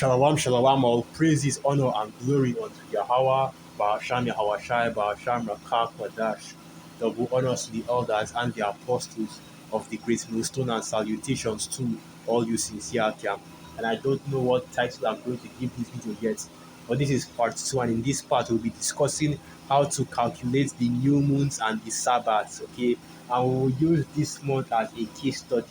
Shalom, shalom, all praises, honor, and glory unto Yahweh, Bahasham Yahawashai, Bahasham Rakak Wadash. Double honors to the elders and the apostles of the great millstone, and salutations to all you sincere camp. And I don't know what title I'm going to give this video yet, but this is part 2, and in this part we'll be discussing how to calculate the new moons and the Sabbaths, okay? And we'll use this month as a case study.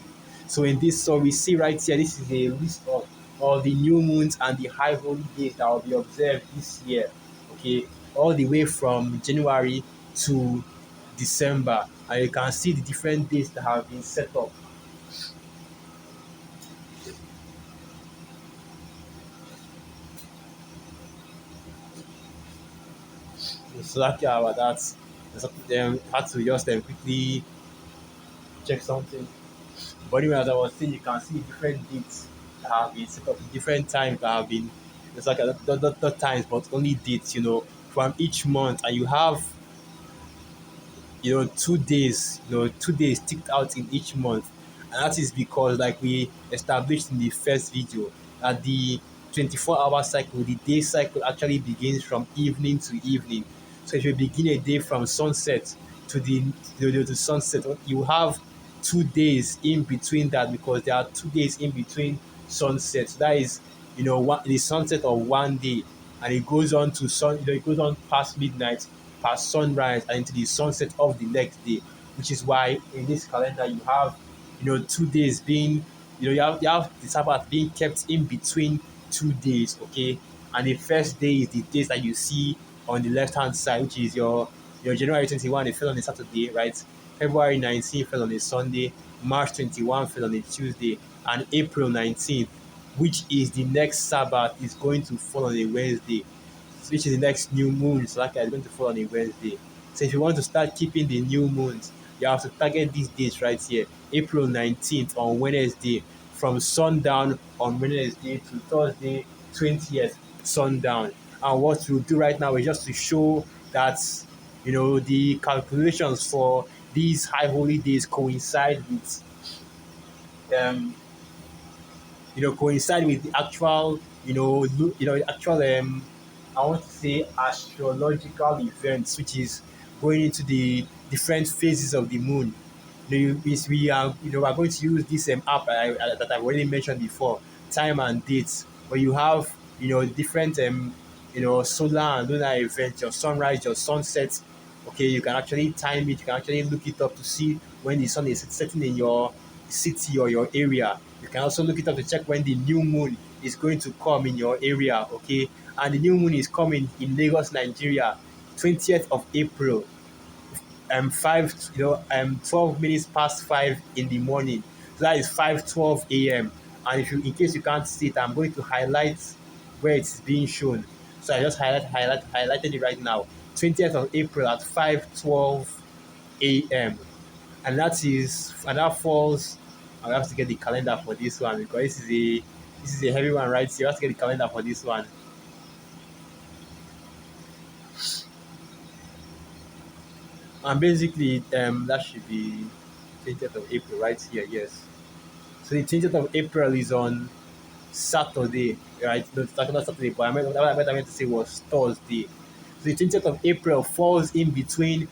So in this, so we see right here, this is a list of all the new moons and the high holy days that will be observed this year. Okay, all the way from January to December, and you can see the different days that have been set up. So that about that, had to just quickly check something. But anyway, as I was saying, you can see different dates that have been set up, different times that have been. It's like not times, but only dates. From each month, and you have 2 days, 2 days ticked out in each month. And that is because, like we established in the first video, that the 24-hour cycle, the day cycle actually begins from evening to evening. So if you begin a day from sunset to the sunset, you have 2 days in between that, because there are 2 days in between sunset. So that is, the sunset of one day, and it goes on to it goes on past midnight, past sunrise, and into the sunset of the next day. Which is why in this calendar you have, 2 days being, you have the Sabbath being kept in between 2 days, okay? And the first day is the days that you see on the left hand side, which is your January 21, it fell on a Saturday, right? February 19 fell on a Sunday, March 21 fell on a Tuesday, and April 19th, which is the next Sabbath, is going to fall on a Wednesday, which is the next new moon. So like it's going to fall on a Wednesday. So if you want to start keeping the new moons, you have to target these dates right here. April 19th on Wednesday, from sundown on Wednesday to Thursday 20th sundown. And what we'll do right now is just to show that the calculations for these high holy days coincide with um the actual, actual, I want to say, astrological events, which is going into the different phases of the moon. We are going to use this app that I've already mentioned before, time and dates, where you have, different, solar and lunar events, your sunrise, your sunset. Okay, you can actually time it, you can actually look it up to see when the sun is setting in your city or your area. You can also look it up to check when the new moon is going to come in your area, okay? And the new moon is coming in Lagos, Nigeria, 20th of April, 12 minutes past 5 in the morning. So that is 5:12 a.m. And if you, in case you can't see it, I'm going to highlight where it's being shown. So I just highlighted it right now. 20th of April at 5:12 a.m. And that falls. I have to get the calendar for this one, because this is a heavy one, right? So you have to get the calendar for this one. And basically, that should be 20th of April right here. Yes. So the 20th of April is on Saturday, right? No, it's not Saturday, but what I meant to say was Thursday. So the 20th of April falls in between.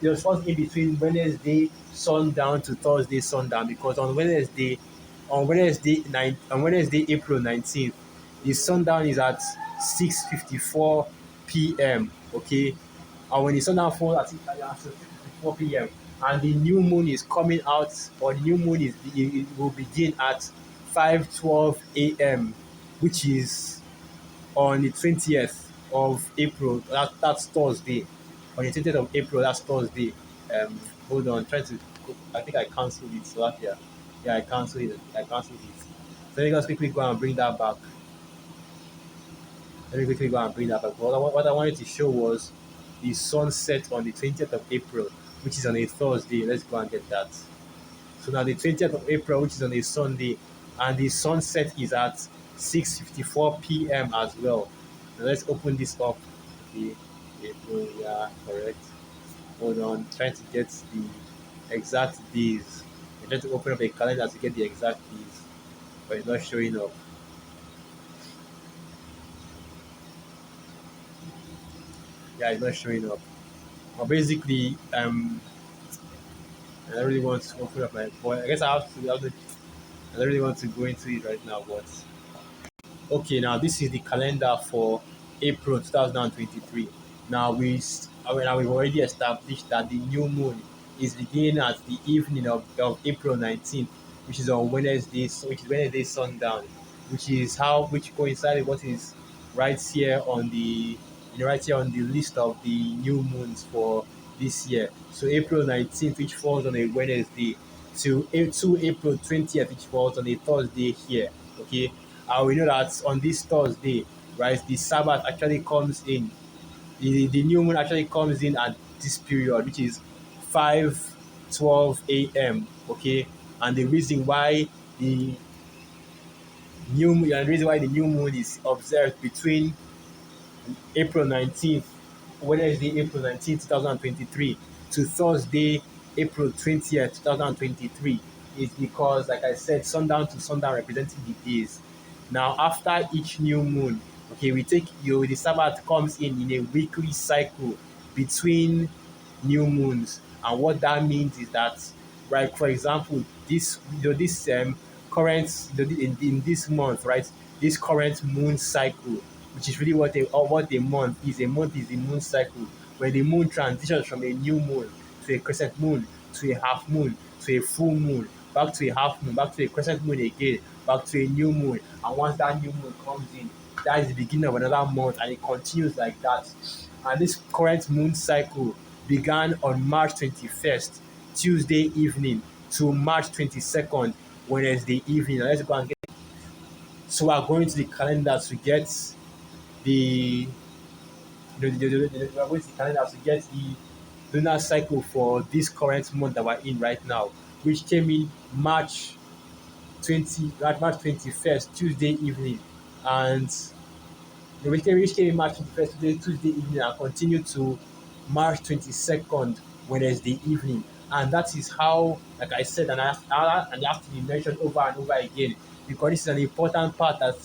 It falls in between Wednesday sundown to Thursday sundown, because on Wednesday April 19th, the sundown is at 6:54 p.m. Okay, and when the sundown falls at 6:54 p.m. and the new moon is coming out, or the new moon it will begin at 5:12 a.m., which is on the 20th of April. That's Thursday. On the 20th of April, that's Thursday. Hold on, trying to. I think I cancelled it. So that, yeah, I cancelled it. So let me just quickly go and bring that back. What I wanted to show was the sunset on the 20th of April, which is on a Thursday. Let's go and get that. So now the 20th of April, which is on a Sunday, and the sunset is at 6:54 p.m. as well. Now let's open this up. Okay, April, yeah, correct. Hold on, trying to get the exact days. I'm trying to open up a calendar to get the exact days, but it's not showing up. Yeah, it's not showing up. But basically, I don't really want to open up my boy. I guess I don't really want to go into it right now, but okay, now this is the calendar for April 2023. Now now we've already established that the new moon is beginning at the evening of April 19th, which is on Wednesday, which is Wednesday sundown, which coincides with what is right here on the right here on the list of the new moons for this year. So April 19th, which falls on a Wednesday, to April 20th, which falls on a Thursday here. Okay, we know that on this Thursday, right, the Sabbath actually comes in. The new moon actually comes in at this period, which is 5:12 a.m. Okay, and the the reason why the new moon is observed between April 19th, Wednesday, April 19th, 2023, to Thursday, April 20th, 2023, is because, like I said, sundown to sundown representing the days. Now, after each new moon, okay, the Sabbath comes in a weekly cycle between new moons. And what that means is that, right, for example, this current in this month, right, this current moon cycle, which is really what a month is. A month is the moon cycle, where the moon transitions from a new moon to a crescent moon to a half moon to a full moon, back to a half moon, back to a crescent moon again, back to a new moon. And once that new moon comes in, that is the beginning of another month, and it continues like that. And this current moon cycle began on March 21st, Tuesday evening, to March 22nd, Wednesday evening. Now let's go and get. So we are going to the calendar to get the we are going to the calendar to get the lunar cycle for this current month that we're in right now, which came in March 21st, Tuesday evening, and which came in March 21st, Tuesday evening, and continued to March 22nd, Wednesday evening. And that is how, like I said, and it has to be mentioned over and over again, because this is an important part that,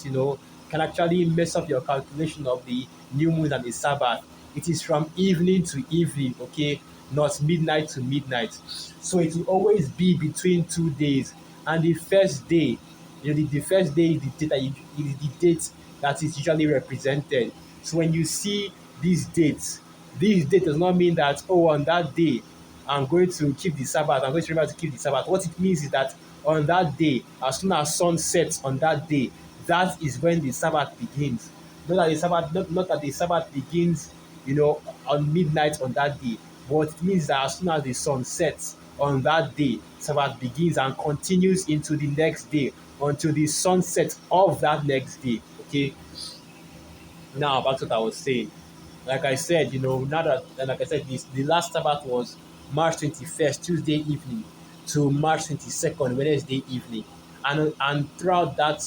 can actually mess up your calculation of the new moon and the Sabbath. It is from evening to evening, okay, not midnight to midnight. So it will always be between 2 days. And the first day, the first day is the date that is usually represented. So when you see these dates, this date does not mean that, oh, on that day I'm going to keep the Sabbath, I'm going to remember to keep the Sabbath. What it means is that on that day, as soon as sun sets on that day, that is when the Sabbath begins. Not that the Sabbath begins, on midnight on that day. But it means that as soon as the sun sets on that day, Sabbath begins and continues into the next day until the sunset of that next day. Okay, now back to what I was saying. Like I said, now that like I said, the last Sabbath was March 21st, Tuesday evening, to March 22nd, Wednesday evening, and throughout that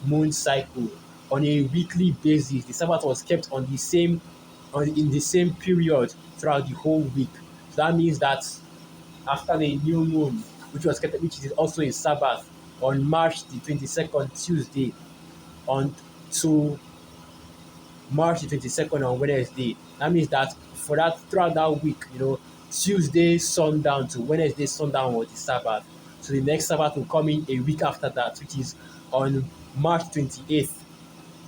moon cycle, on a weekly basis, the Sabbath was kept in the same period throughout the whole week. So that means that after the new moon, which is also a Sabbath, on March the 22nd, Tuesday, on to March the 22nd on Wednesday. That means that for that throughout that week, Tuesday sundown to Wednesday sundown was the Sabbath. So the next Sabbath will come in a week after that, which is on March 28th,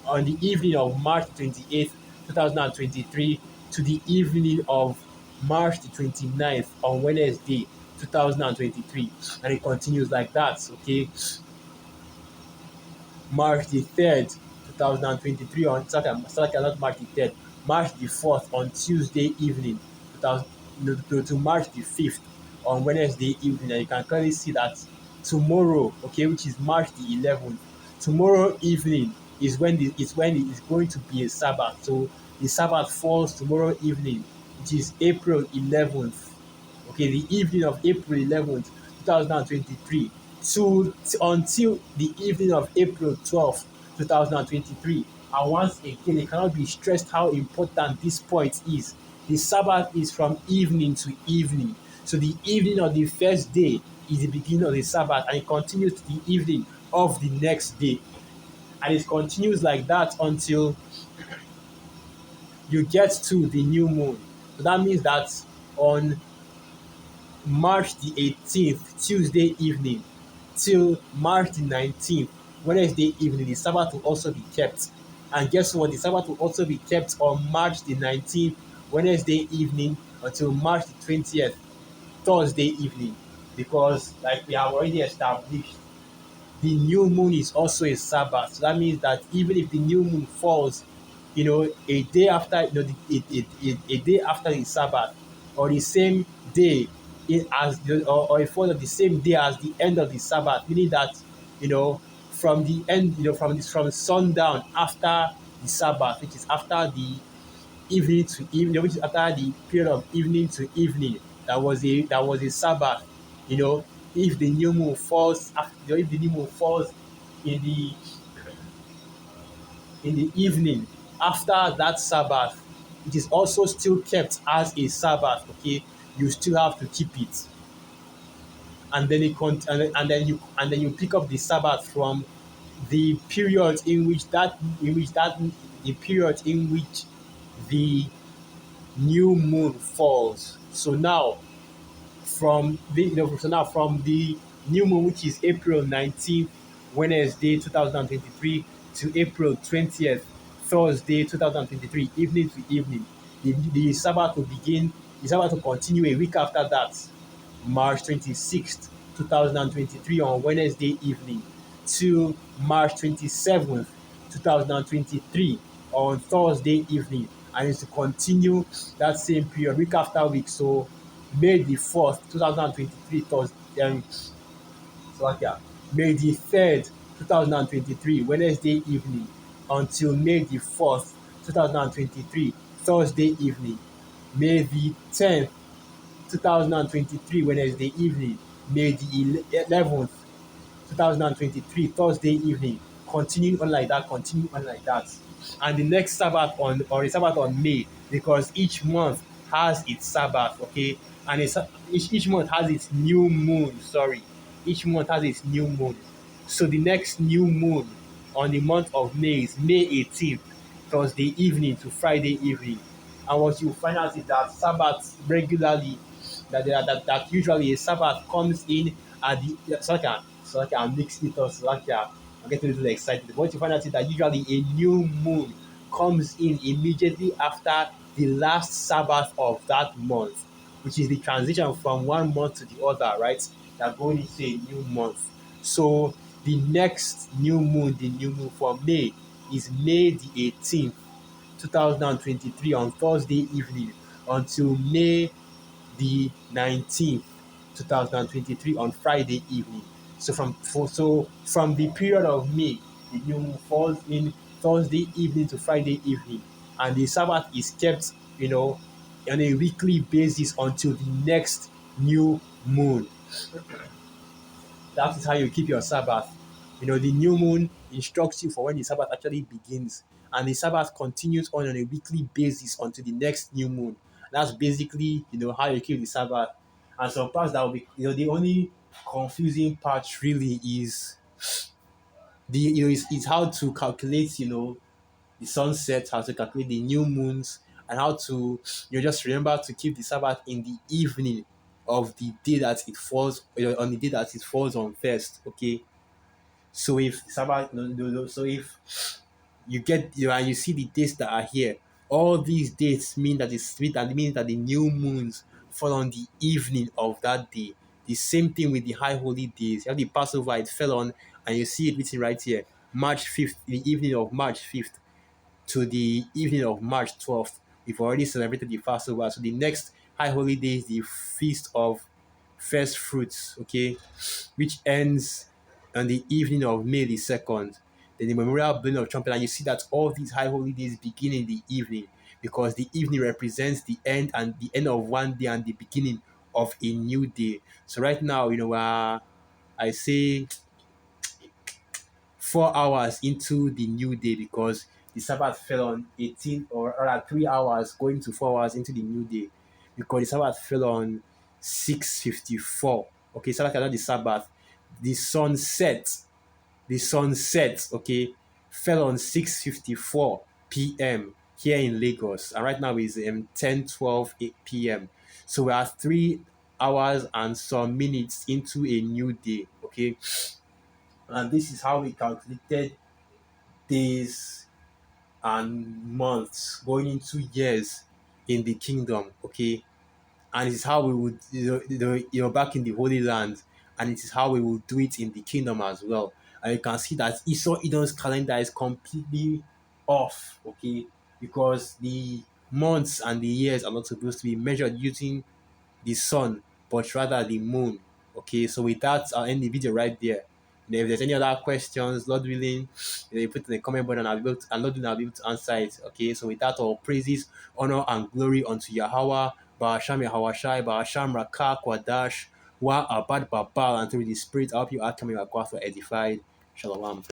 on the evening of March 28th, 2023, to the evening of March the 29th on Wednesday, 2023. And it continues like that, okay? March the 3rd, 2023 on Saturday, not March the 3rd, March the 4th on Tuesday evening, 2000, to March the 5th on Wednesday evening. And you can clearly see that tomorrow, okay, which is March the 11th, tomorrow evening is when it is going to be a Sabbath. So the Sabbath falls tomorrow evening, which is April 11th, okay, the evening of April 11th, 2023, until the evening of April 12th, 2023. And once again, it cannot be stressed how important this point is. The Sabbath is from evening to evening. So the evening of the first day is the beginning of the Sabbath, and it continues to the evening of the next day. And it continues like that until you get to the new moon. So that means that on March the 18th, Tuesday evening, till March the 19th, Wednesday evening, the Sabbath will also be kept. And guess what? The Sabbath will also be kept on March the 19th, Wednesday evening, until March the 20th, Thursday evening. Because, like we have already established, the new moon is also a Sabbath. So that means that even if the new moon falls, a day after, a day after the Sabbath, or the same day or it falls on the same day as the end of the Sabbath, meaning that, from the end, from sundown after the Sabbath, which is after the evening to evening, which is after the period of evening to evening, that was a Sabbath. You know, if the new moon falls after, if the new moon falls in the evening after that Sabbath, it is also still kept as a Sabbath. Okay, you still have to keep it, and then and then you pick up the Sabbath from the period in which the period in which the new moon falls. So now from the new moon, which is April 19th, Wednesday 2023, to April 20th, Thursday 2023, evening to evening, the Sabbath will begin. The Sabbath will continue a week after that, March 26th, 2023, on Wednesday evening, to March 27th, 2023, on Thursday evening, and it's to continue that same period week after week. So May the 4th, 2023, Thursday, Slovakia. May the 3rd, 2023, Wednesday evening, until May the 4th, 2023, Thursday evening. May the 10th, 2023, Wednesday evening. May the 11th, 2023, Thursday evening. Continue on like that, continue on like that. And the next Sabbath or the Sabbath on May, because each month has its Sabbath, okay? And each month has its new moon, sorry. Each month has its new moon. So the next new moon on the month of May is May 18th, Thursday evening to Friday evening. And what you find out is that Sabbath regularly, that usually a Sabbath comes in at the Slovakia, I'm mixing it up, Slovakia. I'm getting a little excited. But what you find out is that usually a new moon comes in immediately after the last Sabbath of that month, which is the transition from one month to the other, right? That going into a new month. So the new moon for May is May the 18th, 2023, on Thursday evening, until May the 19th, 2023, on Friday evening. So from the period of May, the new moon falls in Thursday evening to Friday evening, and the Sabbath is kept, on a weekly basis until the next new moon. That is how you keep your Sabbath. The new moon instructs you for when the Sabbath actually begins, and the Sabbath continues on a weekly basis until the next new moon. That's basically, how you keep the Sabbath. And some parts that will be, the only confusing part really is is how to calculate, the sunset, how to calculate the new moons, and how to, just remember to keep the Sabbath in the evening of the day that it falls, on the day that it falls on first. Okay, so if Sabbath, so if you get, and you see the dates that are here, all these dates means that the new moons fall on the evening of that day. The same thing with the high holy days. You have the Passover, it fell on, and you see it written right here, March 5th, the evening of March 5th to the evening of March 12th. We've already celebrated the Passover. So the next high holy day is the Feast of First Fruits, okay, which ends on the evening of May the 2nd. Then the memorial blowing of trumpet, and you see that all these high holy days begin in the evening, because the evening represents the end of one day and the beginning of a new day. So right now, I say 4 hours into the new day, because the Sabbath fell on 18, or rather 3 hours going to 4 hours into the new day, because the Sabbath fell on 6:54. Okay, Sabbath not the Sabbath. The sunset, okay, fell on 6:54 p.m. here in Lagos, and right now it's 10:12 p.m. So we are 3 hours and some minutes into a new day. Okay, and this is how we calculated days and months going into years in the kingdom. Okay, and it is how we would back in the Holy Land, and it is how we will do it in the kingdom as well. And you can see that Esau Edom's calendar is completely off, okay, because the months and the years are not supposed to be measured using the sun, but rather the moon. Okay, so with that, I'll end the video right there. If there's any other questions, Lord willing, you put in the comment button, and Lord willing, I'll be able to answer it. Okay, so with that, all praises, honor, and glory unto Yahweh, Ba'asham Yahawashai, Ba'asham Rakak, Wadash, Wa Abad Babal, and through the Spirit, I hope you are coming across for edified. Shalom.